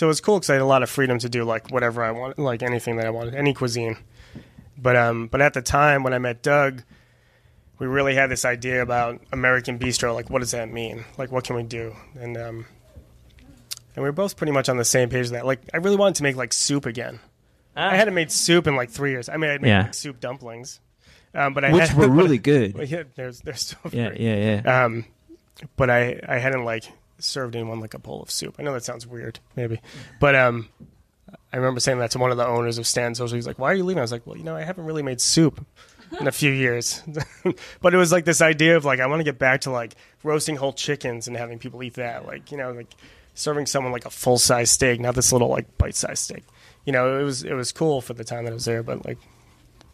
it was cool because I had a lot of freedom to do like whatever I wanted, like anything that I wanted, any cuisine. But at the time when I met Doug, we really had this idea about American bistro. Like, what does that mean? Like, what can we do? And we were both pretty much on the same page with that. Like, I really wanted to make like soup again. I hadn't made soup in like 3 years. I mean, I'd made like, soup dumplings, but Which were really good. Well, yeah, they're still great. Yeah. But I hadn't like served anyone like a bowl of soup. I know that sounds weird, maybe, but I remember saying that to one of the owners of Stand Social. He's like, "Why are you leaving?" I was like, "Well, I haven't really made soup in a few years." But it was like this idea of like I want to get back to like roasting whole chickens and having people eat that, like like serving someone like a full size steak, not this little like bite size steak. It was cool for the time that I was there, but like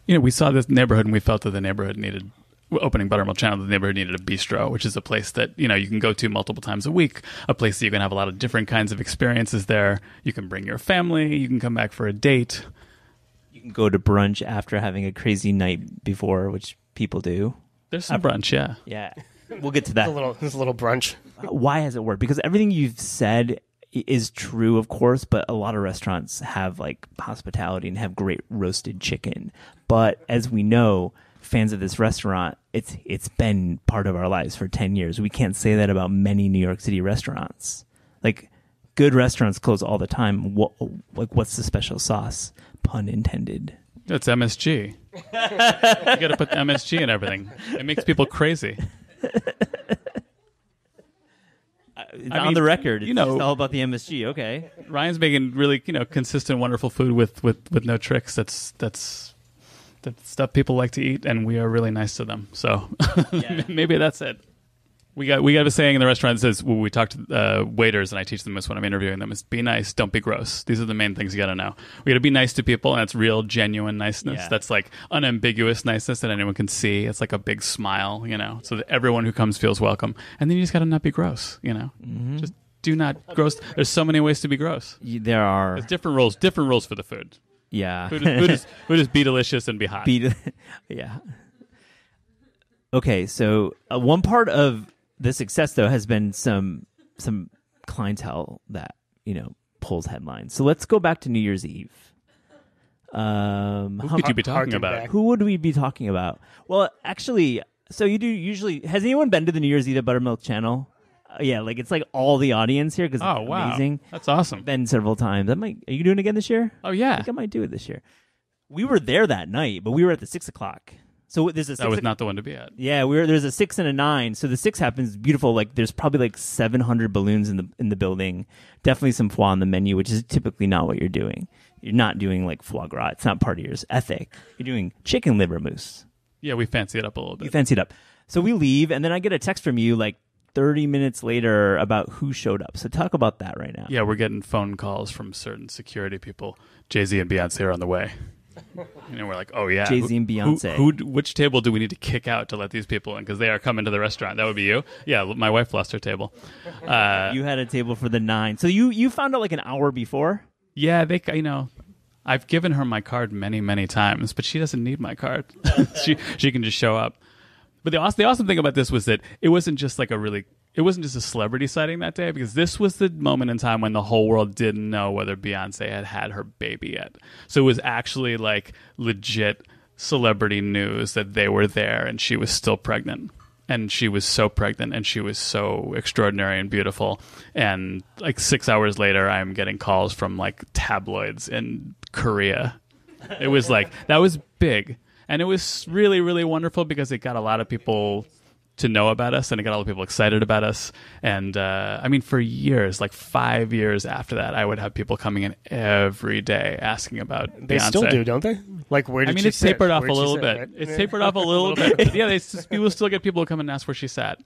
we saw this neighborhood and we felt that the neighborhood needed. Opening Buttermilk Channel, the neighborhood needed a bistro, which is a place that you can go to multiple times a week, a place that you can have a lot of different kinds of experiences there. You can bring your family, you can come back for a date. You can go to brunch after having a crazy night before, which people do. There's some brunch, yeah. Yeah, we'll get to that. It's a little brunch. Why has it worked? Because everything you've said is true, of course, but a lot of restaurants have like hospitality and have great roasted chicken. But as we know, fans of this restaurant, it's been part of our lives for 10 years. We can't say that about many New York City restaurants. Like, good restaurants close all the time. What's the special sauce? Pun intended. It's MSG. You got to put the MSG in everything. It makes people crazy. On the record, it's just know, all about the MSG. Okay. Ryan's making really, consistent, wonderful food with no tricks. That's stuff people like to eat, and we are really nice to them. So maybe that's it. We got a saying in the restaurant that says, when we talk to waiters, and I teach them this when I'm interviewing them, is be nice, don't be gross. These are the main things you got to know. We got to be nice to people, and that's real, genuine niceness. Yeah. That's like unambiguous niceness that anyone can see. It's like a big smile, so that everyone who comes feels welcome. And then you just got to not be gross, Just do not gross. There's so many ways to be gross. There are There's different rules for the food. yeah. Food is be delicious and be hot. Yeah. Okay, so one part of the success though has been some clientele that pulls headlines. So let's go back to New Year's Eve. Who could you be talking about? Who would we be talking about? Well, actually, so you do usually. Has anyone been to the New Year's Eve at Buttermilk channel? Yeah, like it's like all the audience here because Oh it's wow, amazing. that's awesome. Been several times. Are you doing it again this year? Oh yeah, I think I might do it this year. We were there that night, but we were at the 6:00. So there's a 6 that was not the one to be at. Yeah, there's a 6 and a 9. So the 6 happens beautiful. Like there's probably like 700 balloons in the building. Definitely some foie on the menu, which is typically not what you're doing. You're not doing like foie gras. It's not part of your ethic. You're doing chicken liver mousse. Yeah, we fancy it up a little bit. You fancy it up. So we leave, and then I get a text from you like 30 minutes later about who showed up. So talk about that right now. Yeah, we're getting phone calls from certain security people. Jay-Z and Beyonce are on the way. We're like, oh yeah, Jay-Z and Beyonce. Which table do we need to kick out to let these people in? Because they are coming to the restaurant. That would be you. Yeah, my wife lost her table. You had a table for the 9. So you found out like an hour before? Yeah, I've given her my card many, many times, but she doesn't need my card. she can just show up. But the awesome thing about this was that it wasn't just a celebrity sighting that day, because this was the moment in time when the whole world didn't know whether Beyonce had her baby yet. So it was actually like legit celebrity news that they were there and she was still pregnant. And she was so pregnant and she was so extraordinary and beautiful. And like 6 hours later, I'm getting calls from like tabloids in Korea. It was like, that was big. And it was really, really wonderful because it got a lot of people to know about us, and it got all the people excited about us. And for years, like 5 years after that, I would have people coming in every day asking about They Beyonce. still do, don't they? Like, where did she it's sit? tapered off Where'd a she little sit, bit. right? It's tapered off a little bit. Yeah, people still get people who come and ask where she sat.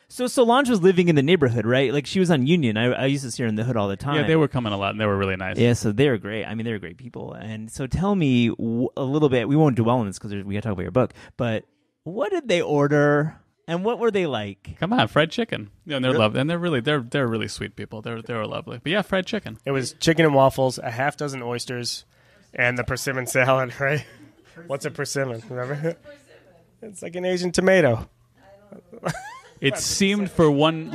So Solange was living in the neighborhood, right? Like she was on Union. I used to see her in the hood all the time. Yeah, they were coming a lot, and they were really nice. Yeah, so they were great. I mean, they were great people. And so tell me a little bit. We won't dwell on this because we got to talk about your book. But what did they order, and what were they like? Come on, fried chicken. Yeah, and they're lovely, and they're really sweet people. They were lovely. But yeah, fried chicken. It was chicken and waffles, a half dozen oysters, and the persimmon salad, right? What's a persimmon? Remember? It's like an Asian tomato. It seemed for one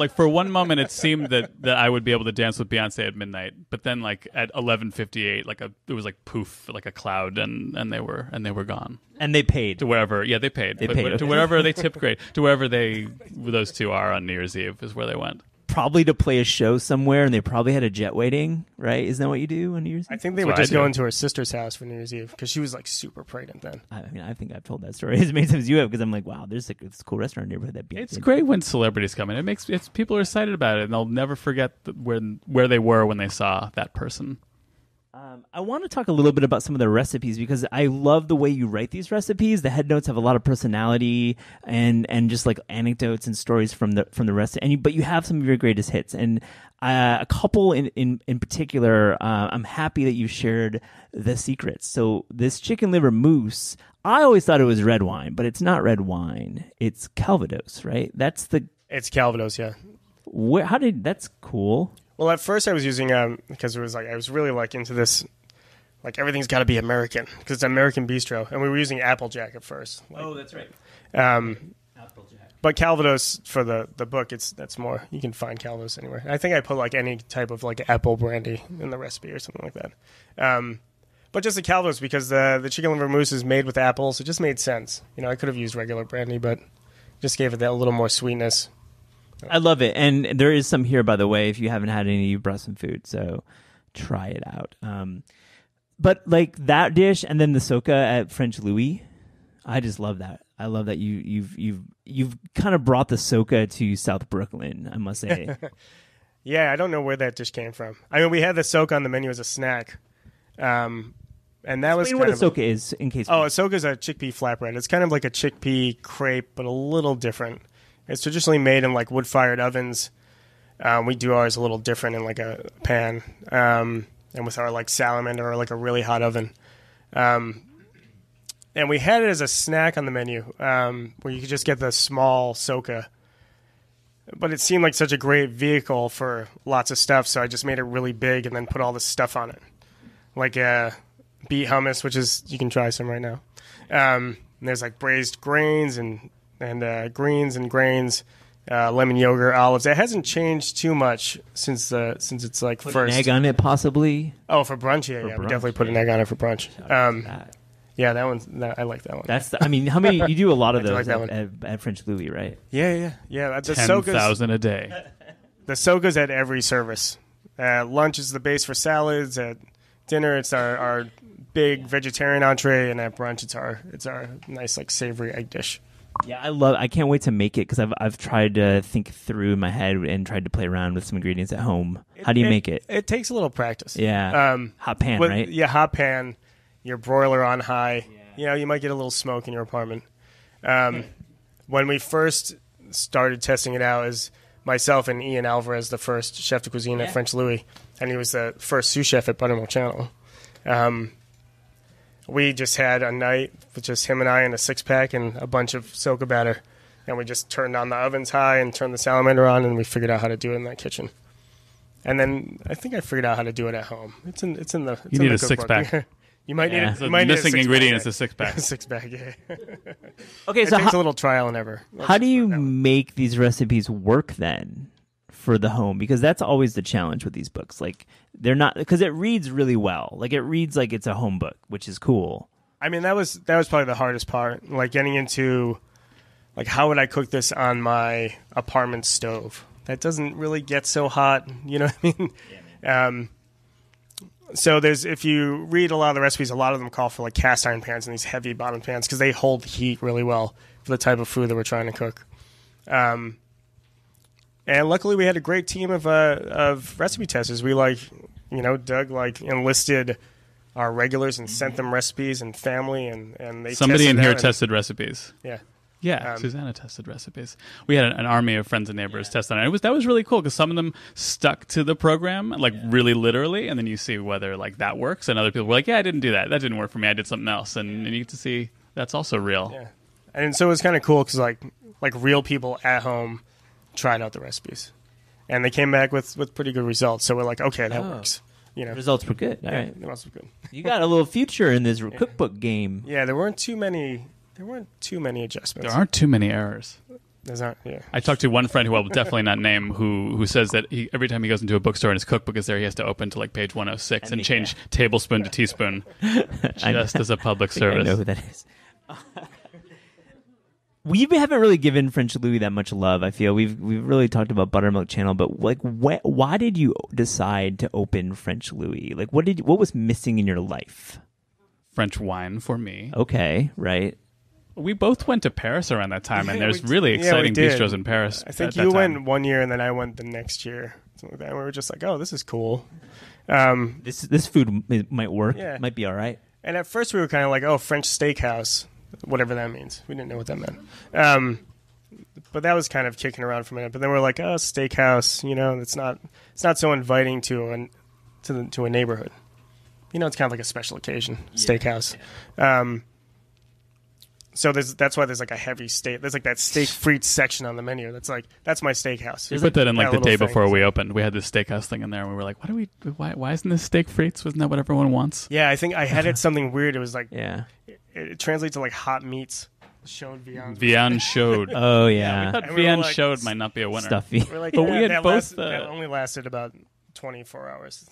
moment it seemed that I would be able to dance with Beyonce at midnight, but then like at 11:58, it was like poof, like a cloud, and they were gone. And they paid To wherever, yeah, they paid. They paid, to wherever they tipped great. To wherever those two are on New Year's Eve is where they went. probably to play a show somewhere, and they probably had a jet waiting, right? Isn't that what you do on New Year's Eve? I think they were just going to her sister's house for New Year's Eve because she was like super pregnant then. I mean, I think I've told that story as many times as you have because I'm like, wow, there's like this cool restaurant neighborhood that. It's great when celebrities come in. It's people are excited about it, and they'll never forget where they were when they saw that person. I want to talk a little bit about some of the recipes because I love the way you write these recipes. The head notes have a lot of personality and just like anecdotes and stories from the rest. But you have some of your greatest hits, and a couple in particular. I'm happy that you shared the secrets. So this chicken liver mousse, I always thought it was red wine, but it's not red wine. It's Calvados, right? It's Calvados, yeah. That's cool. Well, at first I was using because it was like I was really like into this, like everything's got to be American because it's American bistro, and we were using Applejack at first. That's right. Applejack. But Calvados for the book, that's more. You can find Calvados anywhere. I think I put like any type of like apple brandy in the recipe or something like that. But just the Calvados because the chicken liver mousse is made with apples. It just made sense. You know, I could have used regular brandy, but just gave it that little more sweetness. I love it. And there is some here, by the way. If you haven't had any, you brought some food. So try it out. But like that dish and then the soca at French Louie, I just love that. I love that you've kind of brought the soca to South Brooklyn, I must say. Yeah, I don't know where that dish came from. I mean, we had the soca on the menu as a snack. And that was what a soca is, in case. A soca is a chickpea flatbread. It's kind of like a chickpea crepe, but a little different. It's traditionally made in like wood-fired ovens. We do ours a little different in like a pan, and with our like salamander or like a really hot oven. And we had it as a snack on the menu, where you could just get the small soca. but it seemed like such a great vehicle for lots of stuff, so I just made it really big and then put all this stuff on it. Like beet hummus, which is, you can try some right now. And there's like braised grains and greens and grains, lemon yogurt, olives. It hasn't changed too much since it's like Put first. an egg on it, possibly. Oh, for brunch, yeah, we brunch, definitely put an egg on it for brunch. Yeah, that one. I like that one. I mean, how many? You do a lot of I do those like that at French Louie, right? Yeah. The 10,000 a day. The soga's at every service. Lunch is the base for salads. At dinner, it's our big vegetarian entree, and at brunch, it's our nice like savory egg dish. Yeah, I can't wait to make it because I've tried to think through in my head and tried to play around with some ingredients at home. How do you make it? It takes a little practice. Yeah. Hot pan, right? Yeah, hot pan. Your broiler on high. Yeah. You might get a little smoke in your apartment. When we first started testing it out, as myself and Ian Alvarez, the first chef de cuisine at French Louie, and he was the first sous chef at Buttermilk Channel. We just had a night with just him and I and a 6-pack and a bunch of soca batter, and we just turned on the ovens high and turned the salamander on, and we figured out how to do it in that kitchen. And then I think I figured out how to do it at home. It's in the. You need a cookbook. 6-pack. You might need. The You might missing need a ingredient six-pack. is a 6-pack. 6-pack, yeah. Okay, It so takes a little trial and error. how do you make these recipes work then for the home? Because that's always the challenge with these books. Like they're not, because it reads really well. Like it reads like it's a home book, which is cool. I mean, that was probably the hardest part. Like getting into, like, how would I cook this on my apartment stove? That doesn't really get so hot. You know what I mean? Yeah, so if you read a lot of the recipes, a lot of them call for like cast iron pans and these heavy bottom pans because they hold heat really well for the type of food that we're trying to cook. And luckily we had a great team of recipe testers. We Doug enlisted our regulars and sent them recipes and family and they Somebody in here and, tested recipes. Yeah. Yeah, Susanna tested recipes. We had an army of friends and neighbors test on it. That was really cool because some of them stuck to the program, like really literally, and then you see whether like that works. And other people were like, "Yeah, I didn't do that. That didn't work for me. I did something else." And you get to see that's also real. Yeah, and so it was kind of cool because like real people at home tried out the recipes, and they came back with pretty good results. So we're like, okay, that works. Results were good. All right, they must be good. You got a little future in this cookbook game. Yeah, there weren't too many adjustments. There aren't too many errors. There's not. Yeah. I talked to one friend who I will definitely not name who says that every time he goes into a bookstore and his cookbook is there, he has to open to like page 106 and change tablespoon to teaspoon just as a public service. I know who that is. We haven't really given French Louie that much love. I feel we've really talked about Buttermilk Channel, but like, why did you decide to open French Louie? Like, what was missing in your life? French wine for me. Okay, right. We both went to Paris around that time, and there's really exciting bistros in Paris. I think you went one year, and then I went the next year. Something like that. And we were just like, "Oh, this is cool. This food might work. Yeah. Might be all right." And at first, we were kind of like, "Oh, French steakhouse, whatever that means." We didn't know what that meant. But that was kind of kicking around for a minute. But then we're like, "Oh, steakhouse. It's not so inviting to a neighborhood. It's kind of like a special occasion steakhouse." Yeah. So that's why there's like a heavy steak. There's like that steak frites section on the menu. That's my steakhouse. We put that in like the day before we opened. We had this steakhouse thing in there, and we were like, why isn't this steak frites? Wasn't that what everyone wants? Yeah, I think I had it something weird. It was like, it translates to like hot meats. Showed Viande showed. Oh yeah. We thought Viande showed might not be a winner. Stuffy. We're like, but we had both. That only lasted about 24 hours.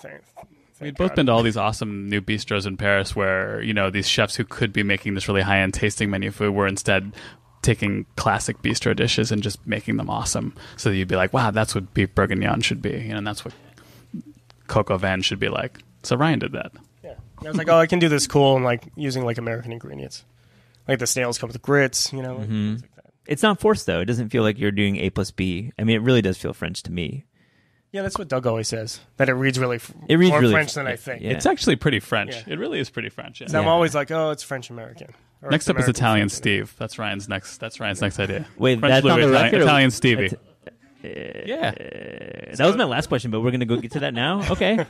We'd both been to all these awesome new bistros in Paris where, these chefs who could be making this really high-end tasting menu food were instead taking classic bistro dishes and just making them awesome. So that you'd be like, wow, that's what beef bourguignon should be. And that's what coq au vin should be like. So Ryan did that. Yeah. And I was like, oh, I can do this cool and like using like American ingredients. Like the snails come with grits, things like that. It's not forced, though. It doesn't feel like you're doing A plus B. I mean, it really does feel French to me. Yeah, that's what Doug always says. That it reads more really French than I think. Yeah. It's actually pretty French. Yeah. It really is pretty French. Yeah. So I'm always like, oh, it's French American. Next up is Italian Steve. That's Ryan's next idea. Wait, French that's Louie, on the record? Italian Stevie. Yeah. That was my last question, but we're gonna go get to that now. Okay.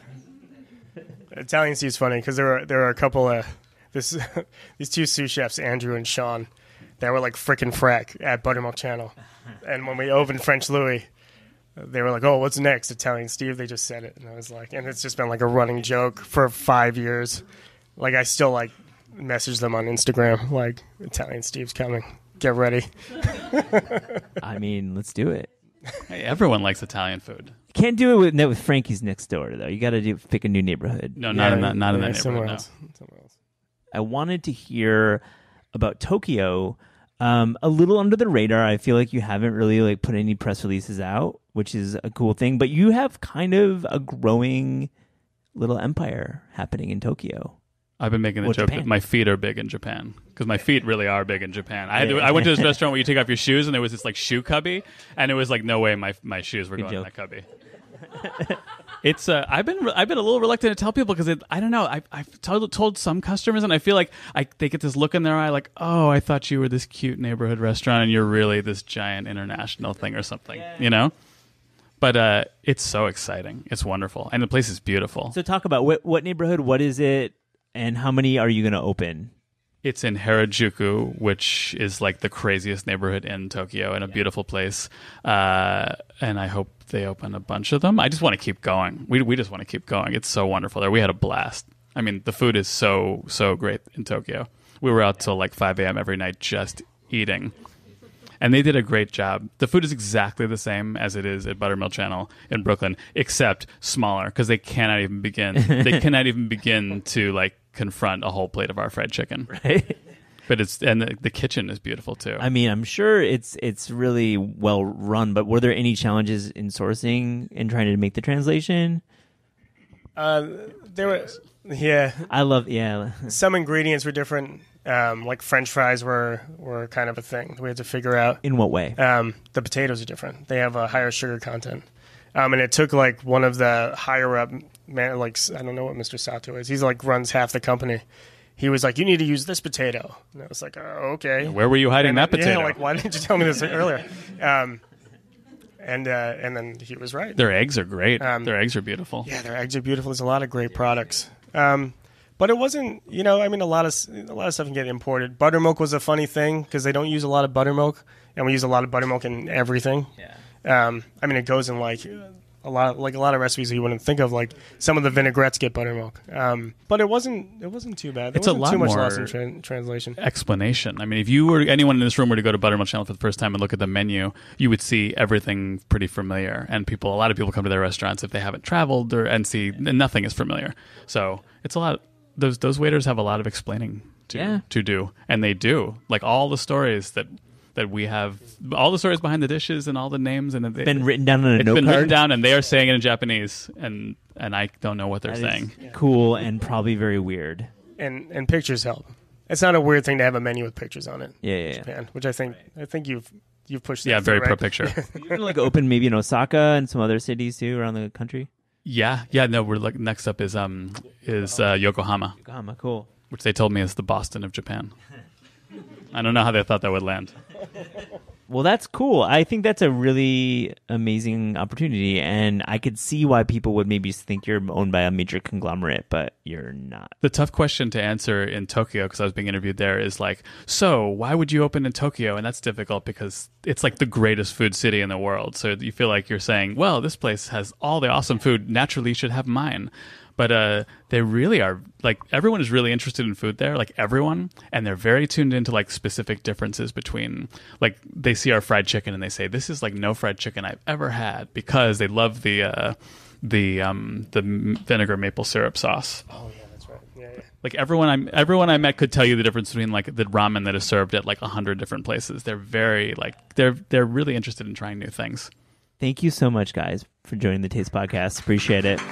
Italian Steve's funny because there are a couple of these two sous chefs, Andrew and Sean. They were like frickin' frack at Buttermilk Channel. And when we opened French Louie, they were like, oh, what's next? Italian Steve. They just said it. And I was like, and it's just been like a running joke for 5 years. Like, I still like message them on Instagram, like, Italian Steve's coming. Get ready. I mean, let's do it. Hey, everyone likes Italian food. Can't do it with Frankie's next door, though. You got to pick a new neighborhood. No, not in that neighborhood. Somewhere No. else. I wanted to hear about Tokyo. A little under the radar. I feel like you haven't really like put any press releases out, which is a cool thing. But you have kind of a growing little empire happening in Tokyo. I've been making the joke that my feet are big in Japan because my feet really are big in Japan. I went to this restaurant where you take off your shoes and there was this like shoe cubby, and it was like no way my shoes were going in that cubby. It's I've been a little reluctant to tell people because I don't know. I've told some customers and I feel like they get this look in their eye like, oh, I thought you were this cute neighborhood restaurant and you're really this giant international thing or something, you know. But it's so exciting. It's wonderful, and the place is beautiful. So talk about what neighborhood, what is it, and how many are you going to open? It's in Harajuku, which is like the craziest neighborhood in Tokyo and a beautiful place. And I hope they open a bunch of them. I just want to keep going. We just want to keep going. It's so wonderful there. We had a blast. I mean, the food is so great in Tokyo. We were out till like 5 a.m. every night just eating. And they did a great job. The food is exactly the same as it is at Buttermilk Channel in Brooklyn, except smaller because they cannot even begin. They cannot even begin to like confront a whole plate of our fried chicken. Right. But the kitchen is beautiful too. I mean, I'm sure it's really well run. But were there any challenges in sourcing and trying to make the translation? There were, yeah. I love, Some ingredients were different. Like French fries were kind of a thing we had to figure out. In what way? The potatoes are different. They have a higher sugar content. And it took like one of the higher up man, like I don't know what Mr. Sato is. He's like runs half the company. He was like, you need to use this potato. And I was like, oh, okay. Where were you hiding that potato? Yeah, like why didn't you tell me this earlier? And then he was right. Their eggs are great. Their eggs are beautiful. Yeah, their eggs are beautiful. There's a lot of great products. But it wasn't, I mean, a lot of stuff can get imported. Buttermilk was a funny thing because they don't use a lot of buttermilk, and we use a lot of buttermilk in everything. Yeah. I mean, it goes in like a lot of recipes that you wouldn't think of. Like some of the vinaigrettes get buttermilk. But it wasn't too bad. It's a lot too much more loss in translation. Explanation. I mean, if anyone in this room were to go to Buttermilk Channel for the first time and look at the menu, you would see everything pretty familiar. And a lot of people come to their restaurants if they haven't traveled and nothing is familiar. So it's a lot. Those waiters have a lot of explaining to do, and they do. Like all the stories that we have, all the stories behind the dishes and all the names, and it's been written down on a note card. It's been written down, and they are saying it in Japanese, and I don't know what they're saying. Cool and probably very weird. And pictures help. It's not a weird thing to have a menu with pictures on it. Yeah. Japan, which I think you've pushed. Yeah, very pro right? picture. You're gonna like open maybe in Osaka and some other cities too around the country. Yeah. No, we're like next up is Yokohama. Yokohama, cool. Which they told me is the Boston of Japan. I don't know how they thought that would land. Well, that's cool. I think that's a really amazing opportunity, and I could see why people would maybe think you're owned by a major conglomerate, but you're not. The tough question to answer in Tokyo, because I was being interviewed there, is like, so why would you open in Tokyo? And that's difficult because it's like the greatest food city in the world. So you feel like you're saying, well, this place has all the awesome food. Naturally, you should have mine. But they really are, like, everyone is really interested in food there, like everyone, and they're very tuned into like specific differences between, like, they see our fried chicken and they say, this is like no fried chicken I've ever had, because they love the vinegar maple syrup sauce. Oh yeah, that's right. Yeah. Like everyone I met could tell you the difference between like the ramen that is served at like 100 different places. They're very like they're really interested in trying new things. Thank you so much, guys, for joining the Taste Podcast. Appreciate it.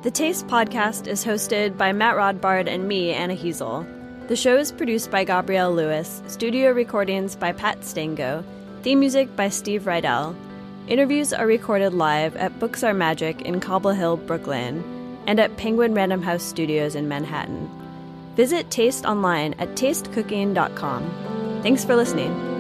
The Taste Podcast is hosted by Matt Rodbard and me, Anna Heasel. The show is produced by Gabrielle Lewis, studio recordings by Pat Stango, theme music by Steve Rydell. Interviews are recorded live at Books Are Magic in Cobble Hill, Brooklyn, and at Penguin Random House Studios in Manhattan. Visit Taste online at tastecooking.com. Thanks for listening.